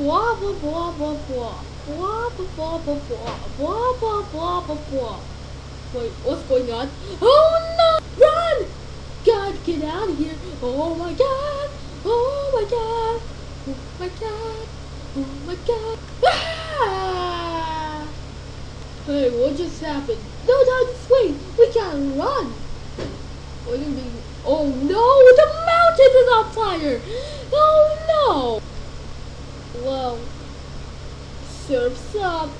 Blah blah blah blah blah. Blah blah blah blah blah. Blah blah blah blah blah. Wait, what's going on? Oh no! Run! God, get out of here! Oh my god! Oh my god! Oh my god! Oh my god! Ah! Hey, what just happened? No time to swing! We gotta run! What do you mean? Oh no! The mountain is on fire! Oh no! Well, surf's up.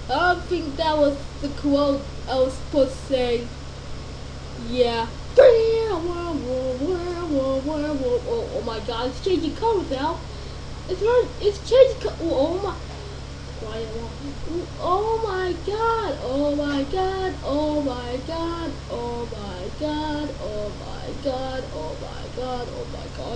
I don't think that was the quote I was supposed to say. Yeah. Oh my god, it's changing colors now. It's changing colors. Oh my. Oh my god. Oh my god. Oh my god. Oh my god. Oh my god. Oh my god. Oh my god. Oh my god.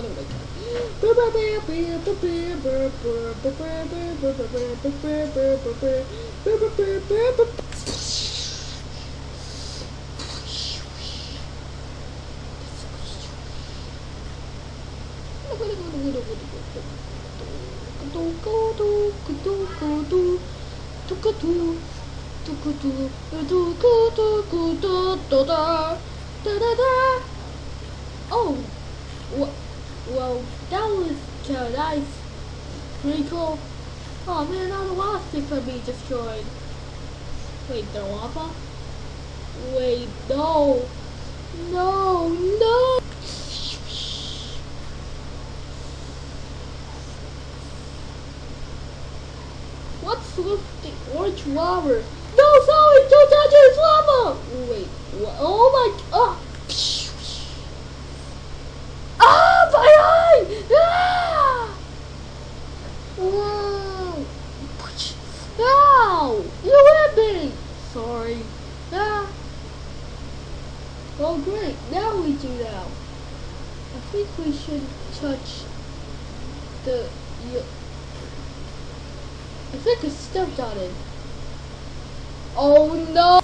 Oh, well, that was nice. Pretty cool. Oh man, all the lava sticks are being destroyed. Wait, they're lava? Wait, no. No, no. What's with the orange lava? No, sorry, don't touch it, it's lava! Wait, what? Oh my, ah, my eye! Ah! Wow! Ow! You hit me! Sorry. Ah. Oh great, now we do now. I think we should touch the... I think I stepped on it. Oh no!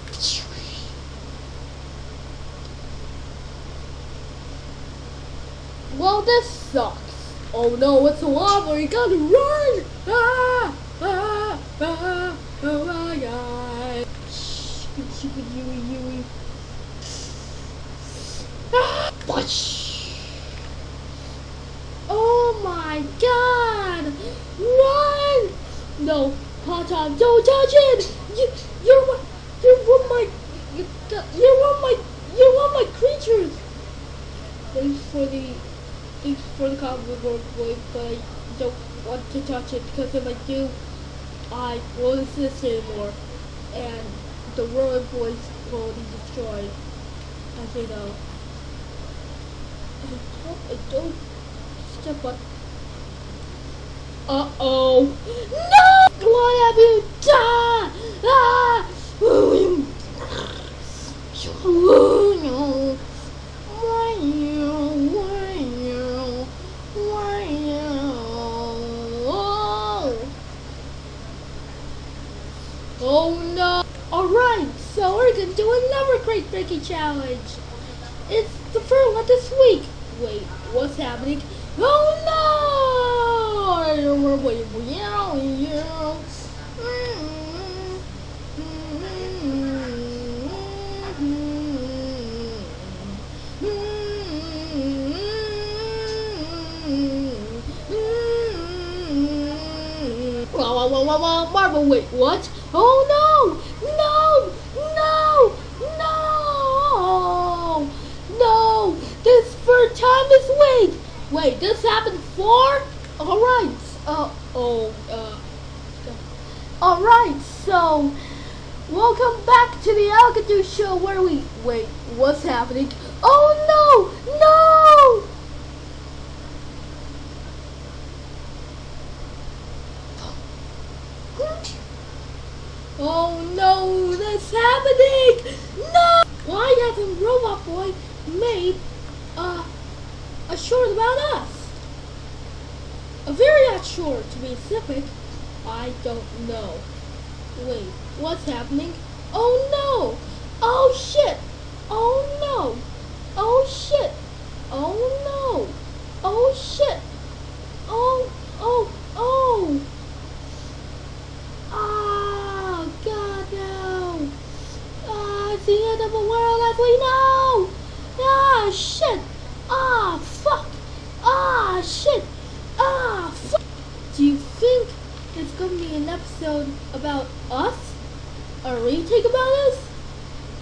Well, this sucks. Oh no, it's a lava, you gotta run! Ah! Ah! Ah! Oh my god! Ah! Oh my god! Run! No, Pata, don't touch it! You want my creatures! Thanks for the compliment, boy, but I don't want to touch it, because if I do, I won't exist anymore, and the royal boys will be destroyed, as you know. I don't step on. Uh-oh. No! What have you done? Ah! Oh no! Alright, so we're gonna do another crate breaking challenge. It's the first one this week. Wait, what's happening? Oh no! Marvel, wait, what? Oh no! No! No! No! No! This third time this week! Wait, this happened before? Alright, alright, so, welcome back to the Alcadu Show where we, wait, what's happening? Oh no! No! Oh no, that's happening! No! Why hasn't Robot Boy made a short about us? A very odd short, to be specific. I don't know. Wait, what's happening? Oh no! Oh shit! Oh no! Oh shit! Oh no! Oh shit! Oh, oh, oh! giving me an episode about us? A retake about us?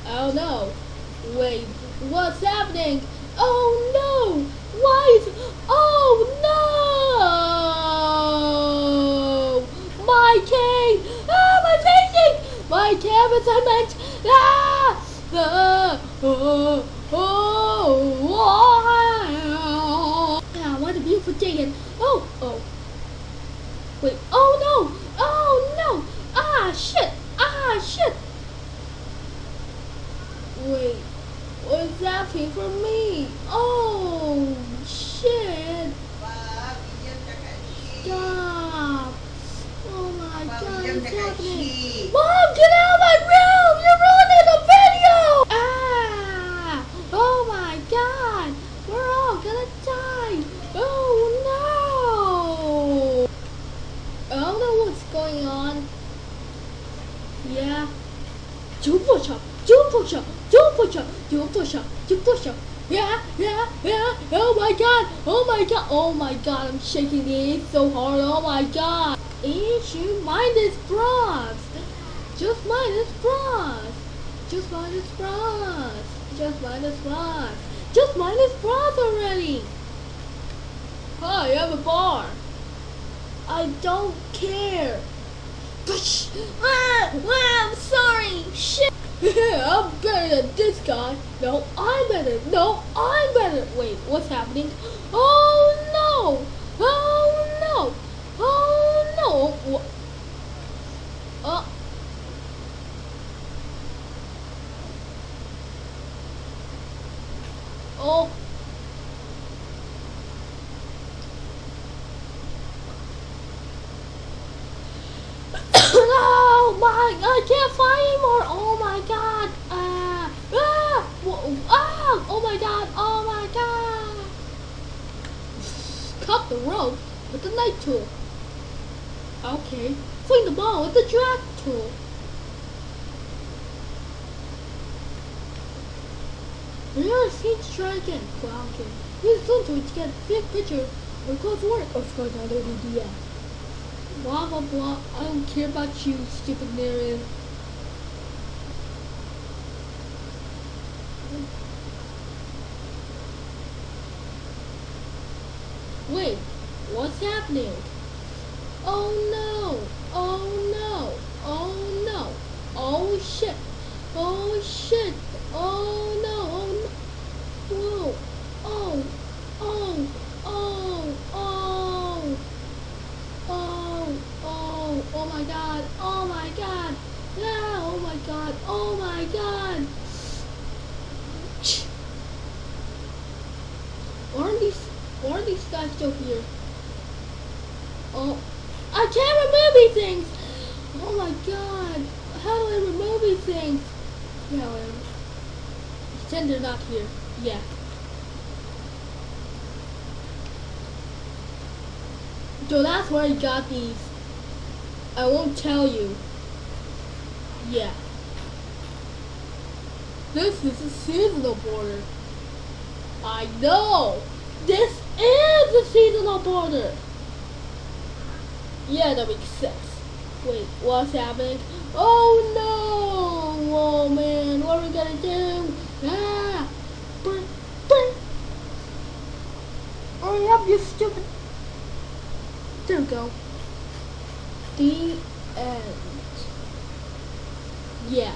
I don't know. Wait, what's happening? Oh no! Why is... Oh no! My cane! Ah, my painting! My canvas, I meant! Ah! Ah, what a beautiful day and... Oh. Wait, oh no! Oh no! Ah, shit! Ah, shit! Wait, what's happening for me? Oh, shit! Stop! Oh my god, what's happening? Mom, get out of my room! You're ruining the video! Ah! Oh my god! We're all gonna die! Oh no! I don't know what's going on. Yeah. Do push up! Do push up! Do push up! Do push up! Do push up! Yeah! Oh my god! Oh my god! Oh my god! I'm shaking it so hard! Oh my god! Issue minus bras! Just minus bras! Just minus bras! Just minus bras! Just minus bras already! Hi, I have a bar! I don't care! I'm sorry! Shit! I'm better than this guy! No, I'm better! No, I'm better! Wait, what's happening? Oh no! Oh no! Oh no! What? Oh. Oh my! I can't fly anymore! Oh my god! Oh my god! Oh my god! Cut the rope with the knife tool. Okay. Fling the ball with the drag tool. Remember, see to try again. Wow, okay. Use the tool to get a big picture or close work. Of course, I don't do that. Blah blah blah. I don't care about you, stupid narrative. Wait, what's happening? Oh no! Oh no! Oh no! Oh shit! Oh shit! Oh no! Oh no! Whoa! Oh! Oh! Oh! Oh! Oh! Oh! Oh my god! Oh my god! Yeah! Oh my god! Oh my god! Why are these guys still here? Oh, I can't remove these things! Oh my god! How do I remove these things? Yeah, whatever. Pretend they're not here. Yeah. So that's where I got these. I won't tell you. Yeah. This is a seasonal border. I know! This is a seasonal border! Yeah, that makes sense. Wait, what's happening? Oh no! Oh man, what are we gonna do? Ah! Hurry up, you stupid... There we go. The end. Yeah.